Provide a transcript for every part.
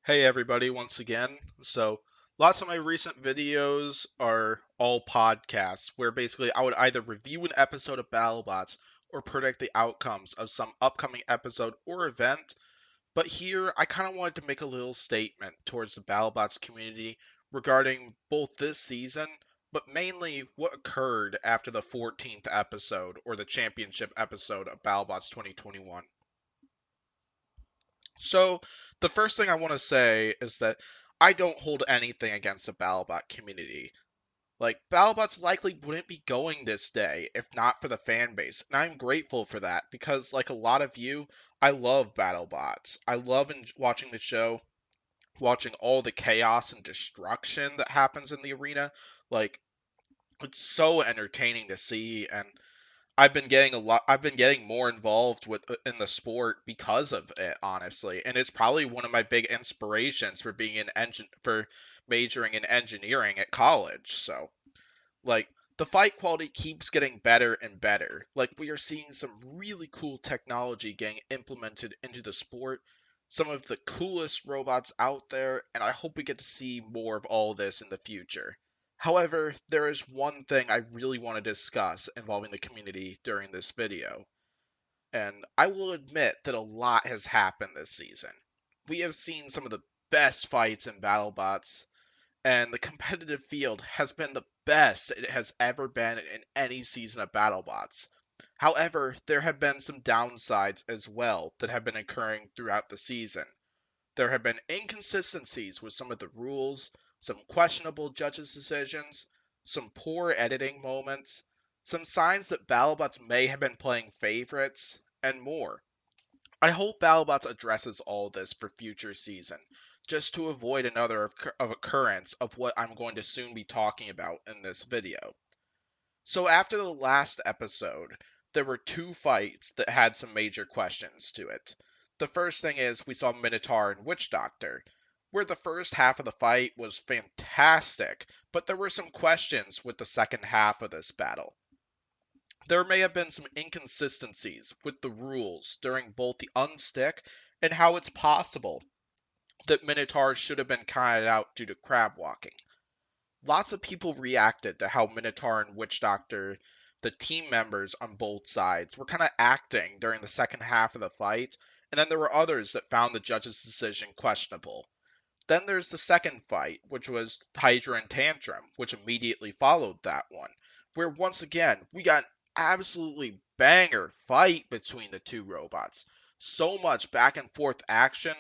Hey everybody, once again. Lots of my recent videos are all podcasts where basically I would either review an episode of Battlebots or predict the outcomes of some upcoming episode or event. But here, I kind of wanted to make a little statement towards the Battlebots community regarding both this season, but mainly what occurred after the 14th episode or the championship episode of Battlebots 2021. So, the first thing I want to say is that I don't hold anything against the BattleBot community. Like, BattleBots likely wouldn't be going this day if not for the fan base, and I'm grateful for that because, like a lot of you, I love BattleBots. I love watching the show, watching all the chaos and destruction that happens in the arena. Like, it's so entertaining to see, and I've been getting more involved with in the sport because of it, honestly. And it's probably one of my big inspirations for being an engine for majoring in engineering at college. So, like, the fight quality keeps getting better and better. Like, we are seeing some really cool technology getting implemented into the sport. Some of the coolest robots out there, and I hope we get to see more of all this in the future. However, there is one thing I really want to discuss involving the community during this video, and I will admit that a lot has happened this season. We have seen some of the best fights in BattleBots, and the competitive field has been the best it has ever been in any season of BattleBots. However, there have been some downsides as well that have been occurring throughout the season. There have been inconsistencies with some of the rules, some questionable judges' decisions, some poor editing moments, some signs that BattleBots may have been playing favorites, and more. I hope BattleBots addresses all this for future season, just to avoid another of occurrence of what I'm going to soon be talking about in this video. So after the last episode, there were two fights that had some major questions to it. The first thing is we saw Minotaur and Witch Doctor, where the first half of the fight was fantastic, but there were some questions with the second half of this battle. There may have been some inconsistencies with the rules during both the unstick and how it's possible that Minotaurs should have been counted out due to crab walking. Lots of people reacted to how Minotaur and Witch Doctor, the team members on both sides, were kind of acting during the second half of the fight, and then there were others that found the judge's decision questionable. Then there's the second fight, which was Hydra and Tantrum, which immediately followed that one, where once again we got an absolutely banger fight between the two robots. So much back and forth action,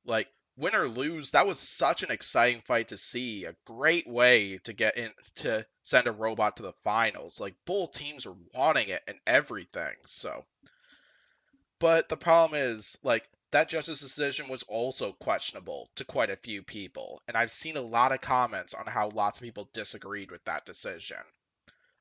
like win or lose, that was such an exciting fight to see. A great way to get in to send a robot to the finals. Like both teams were wanting it and everything. So but the problem is, like, that judge's decision was also questionable to quite a few people, and I've seen a lot of comments on how lots of people disagreed with that decision.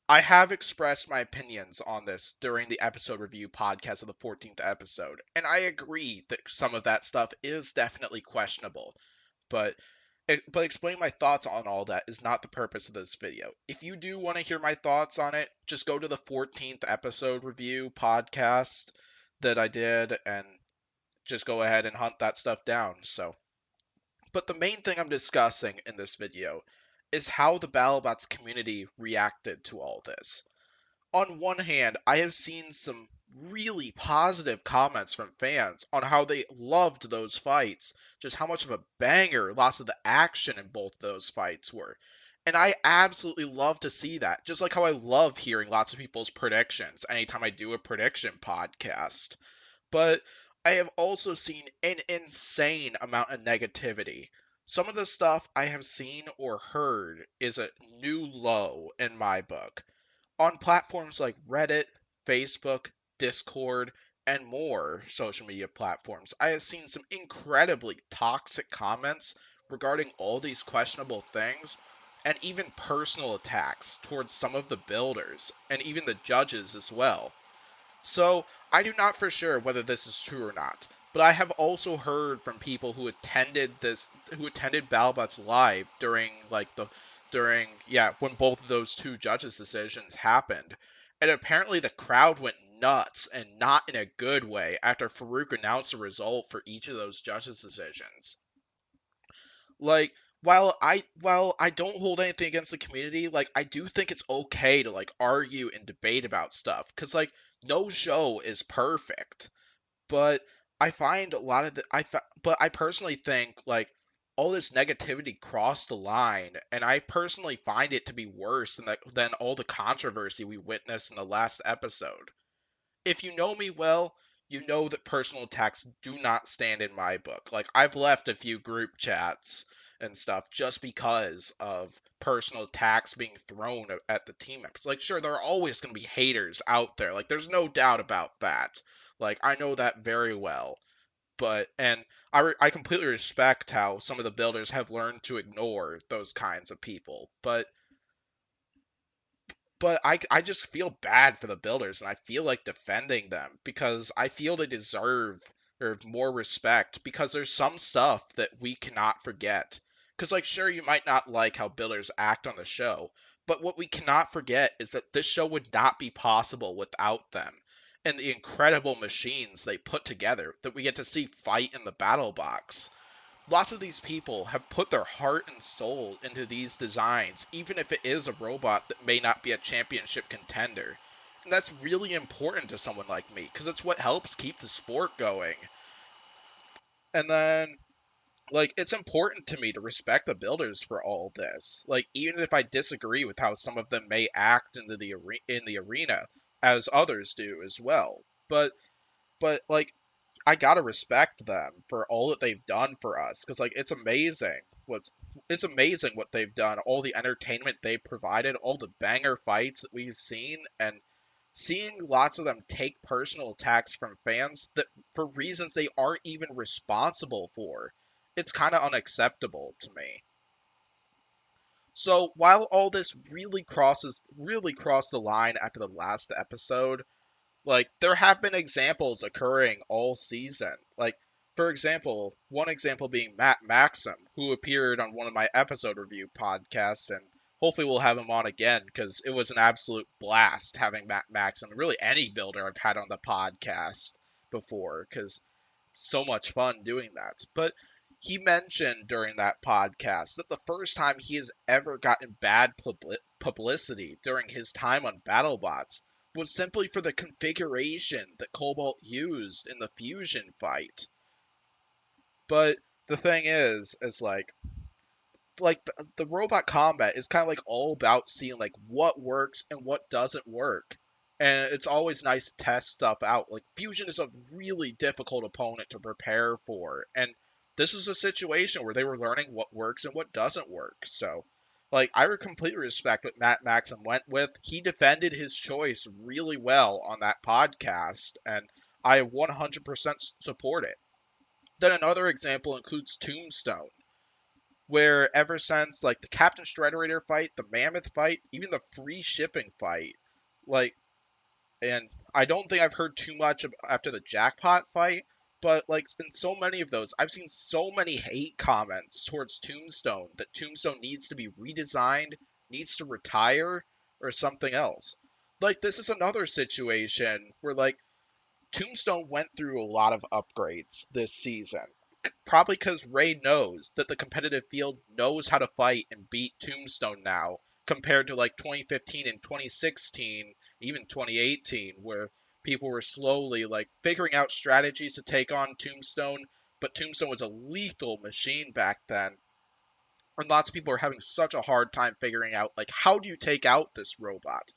I have expressed my opinions on this during the episode review podcast of the 14th episode, and I agree that some of that stuff is definitely questionable, but explaining my thoughts on all that is not the purpose of this video. If you do want to hear my thoughts on it, just go to the 14th episode review podcast that I did and just go ahead and hunt that stuff down. But the main thing I'm discussing in this video is how the BattleBots community reacted to all this. On one hand, I have seen some really positive comments from fans on how they loved those fights, just how much of a banger lots of the action in both those fights were. And I absolutely love to see that, just like how I love hearing lots of people's predictions anytime I do a prediction podcast. But I have also seen an insane amount of negativity. Some of the stuff I have seen or heard is a new low in my book. On platforms like Reddit, Facebook, Discord, and more social media platforms, I have seen some incredibly toxic comments regarding all these questionable things, and even personal attacks towards some of the builders, and even the judges as well. So I do not for sure whether this is true or not, but I have also heard from people who attended BattleBots live during when both of those two judges' decisions happened, and apparently the crowd went nuts and not in a good way after Farouk announced the result for each of those judges' decisions. Like, while I don't hold anything against the community, like I do think it's okay to like argue and debate about stuff, cuz like no show is perfect. But I find a lot of but I personally think like all this negativity crossed the line, and I personally find it to be worse than all the controversy we witnessed in the last episode. If you know me well, you know that personal attacks do not stand in my book. Like, I've left a few group chats and stuff just because of personal attacks being thrown at the team members. Like, sure, there are always going to be haters out there. Like, there's no doubt about that. Like, I know that very well. And I completely respect how some of the builders have learned to ignore those kinds of people. But I just feel bad for the builders, and I feel like defending them because I feel they deserve or more respect, because there's some stuff that we cannot forget. Because like sure, you might not like how builders act on the show, but what we cannot forget is that this show would not be possible without them, and the incredible machines they put together that we get to see fight in the battle box. Lots of these people have put their heart and soul into these designs, even if it is a robot that may not be a championship contender. And that's really important to someone like me, because it's what helps keep the sport going. And then, like, it's important to me to respect the builders for all this. Like, even if I disagree with how some of them may act in the arena, as others do as well. But like I gotta respect them for all that they've done for us, because like what's it's amazing what they've done, all the entertainment they provided, all the banger fights that we've seen, and seeing lots of them take personal attacks from fans that for reasons they aren't even responsible for. It's kind of unacceptable to me. So while all this really crossed the line after the last episode, like, there have been examples occurring all season. Like, for example, one example being Matt Maxim, who appeared on one of my episode review podcasts, and hopefully we'll have him on again because it was an absolute blast having Matt Maxim, really any builder I've had on the podcast before, because so much fun doing that. But he mentioned during that podcast that the first time he has ever gotten bad publicity during his time on Battlebots was simply for the configuration that Cobalt used in the fusion fight. But the thing is the robot combat is kind of like all about seeing like what works and what doesn't work, and it's always nice to test stuff out. Like fusion is a really difficult opponent to prepare for, and this is a situation where they were learning what works and what doesn't work. So like I would completely respect what Matt Maxim went with. He defended his choice really well on that podcast, and I 100% support it. Then another example includes Tombstone, where ever since like the Captain Shredderator fight, the Mammoth fight, even the free shipping fight, like, and I don't think I've heard too much after the Jackpot fight, but like in so many of those, I've seen so many hate comments towards Tombstone that Tombstone needs to be redesigned, needs to retire, or something else. Like this is another situation where like Tombstone went through a lot of upgrades this season. Probably because Ray knows that the competitive field knows how to fight and beat Tombstone now, compared to like 2015 and 2016, even 2018, where people were slowly like figuring out strategies to take on Tombstone. But Tombstone was a lethal machine back then, and lots of people are having such a hard time figuring out like how do you take out this robot.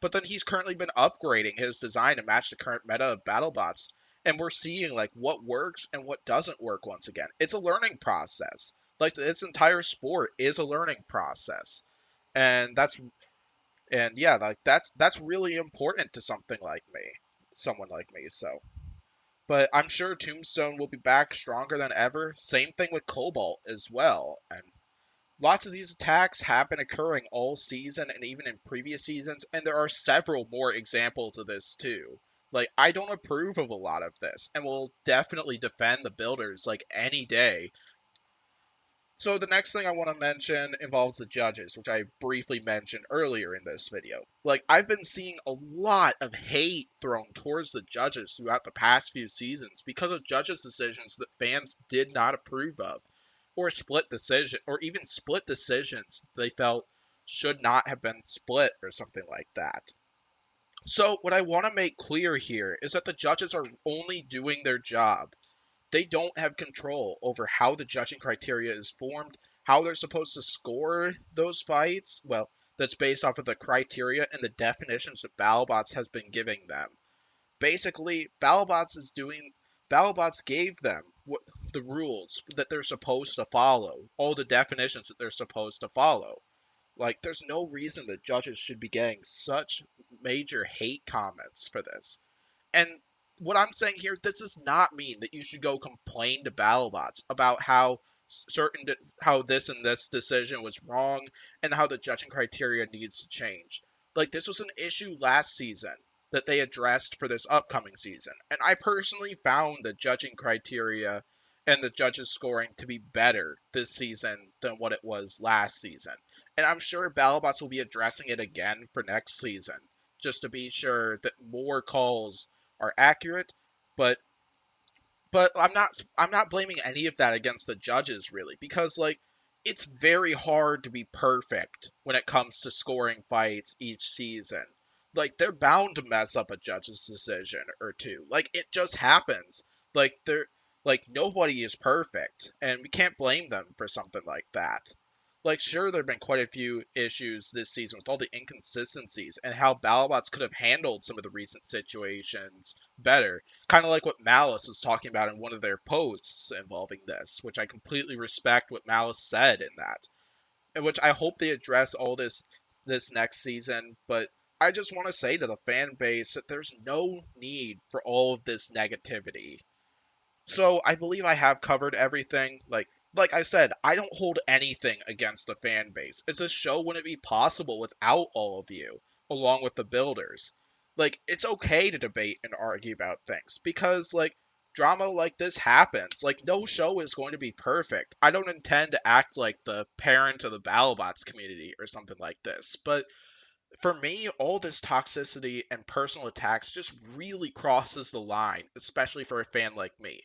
But then he's currently been upgrading his design to match the current meta of BattleBots, and we're seeing like what works and what doesn't work once again. It's a learning process. Like its entire sport is a learning process. And yeah, like that's really important to someone like me. So, but I'm sure Tombstone will be back stronger than ever. Same thing with Cobalt as well. And lots of these attacks have been occurring all season and even in previous seasons, and there are several more examples of this too. Like, I don't approve of a lot of this, and will definitely defend the builders like any day. So the next thing I want to mention involves the judges, which I briefly mentioned earlier in this video. Like, I've been seeing a lot of hate thrown towards the judges throughout the past few seasons because of judges' decisions that fans did not approve of, or split decisions they felt should not have been split or something like that. So what I want to make clear here is that the judges are only doing their job. They don't have control over how the judging criteria is formed, how they're supposed to score those fights. Well, that's based off of the criteria and the definitions that BattleBots has been giving them. Basically, BattleBots gave them the rules that they're supposed to follow, all the definitions that they're supposed to follow. Like, there's no reason that judges should be getting such major hate comments for this. And what I'm saying here, this does not mean that you should go complain to BattleBots about how how this and this decision was wrong and how the judging criteria needs to change. Like, this was an issue last season that they addressed for this upcoming season, and I personally found the judging criteria and the judges scoring to be better this season than what it was last season. And I'm sure BattleBots will be addressing it again for next season, just to be sure that more calls are accurate. But I'm not blaming any of that against the judges really, because like it's very hard to be perfect when it comes to scoring fights each season. Like they're bound to mess up a judge's decision or two. Like it just happens. Like nobody is perfect and we can't blame them for something like that. Like sure there've been quite a few issues this season with all the inconsistencies and how BattleBots could have handled some of the recent situations better, kind of like what Malice was talking about in one of their posts involving this, which I completely respect what Malice said in that, and which I hope they address all this next season. But I just want to say to the fan base that there's no need for all of this negativity. So I believe I have covered everything. Like I said, I don't hold anything against the fan base. It's this show wouldn't be possible without all of you, along with the builders. Like it's okay to debate and argue about things because like drama like this happens. Like no show is going to be perfect. I don't intend to act like the parent of the BattleBots community or something like this, but for me, all this toxicity and personal attacks just really crosses the line, especially for a fan like me.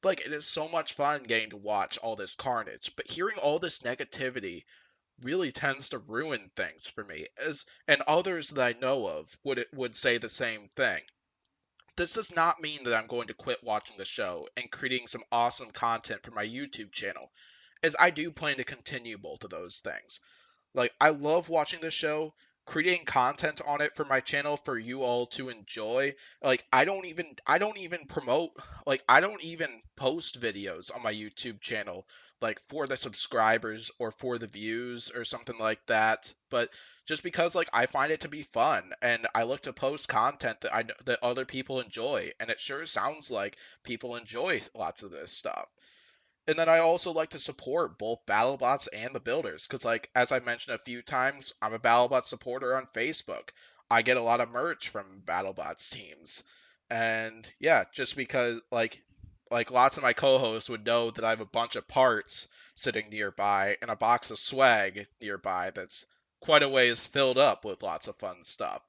Like it is so much fun getting to watch all this carnage, but hearing all this negativity really tends to ruin things for me, as and others that I know of would say the same thing. This does not mean that I'm going to quit watching the show and creating some awesome content for my YouTube channel, as I do plan to continue both of those things. Like I love watching the show, creating content on it for my channel for you all to enjoy. Like I don't even promote I don't even post videos on my YouTube channel like for the subscribers or for the views or something like that. But just because like I find it to be fun and I look to post content that that other people enjoy, and it sure sounds like people enjoy lots of this stuff. And then I also like to support both BattleBots and the builders because, like, as I mentioned a few times, I'm a BattleBots supporter on Facebook. I get a lot of merch from BattleBots teams, and yeah, just because like lots of my co-hosts would know that I have a bunch of parts sitting nearby and a box of swag nearby that's quite a ways filled up with lots of fun stuff.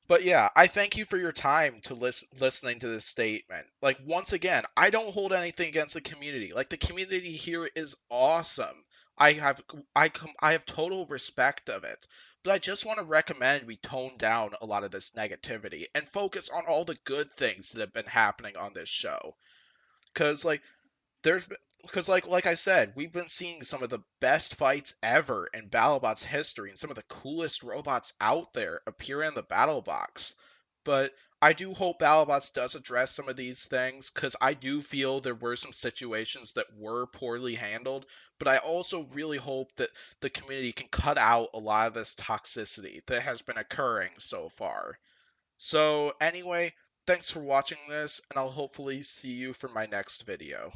But yeah, I thank you for your time to listening to this statement. Like once again, I don't hold anything against the community. Like the community here is awesome. I have total respect of it. But I just want to recommend we tone down a lot of this negativity and focus on all the good things that have been happening on this show. Cuz like there's because like I said, we've been seeing some of the best fights ever in BattleBots history and some of the coolest robots out there appear in the battle box. But I do hope BattleBots does address some of these things because I do feel there were some situations that were poorly handled. But I also really hope that the community can cut out a lot of this toxicity that has been occurring so far. So anyway, thanks for watching this, and I'll hopefully see you for my next video.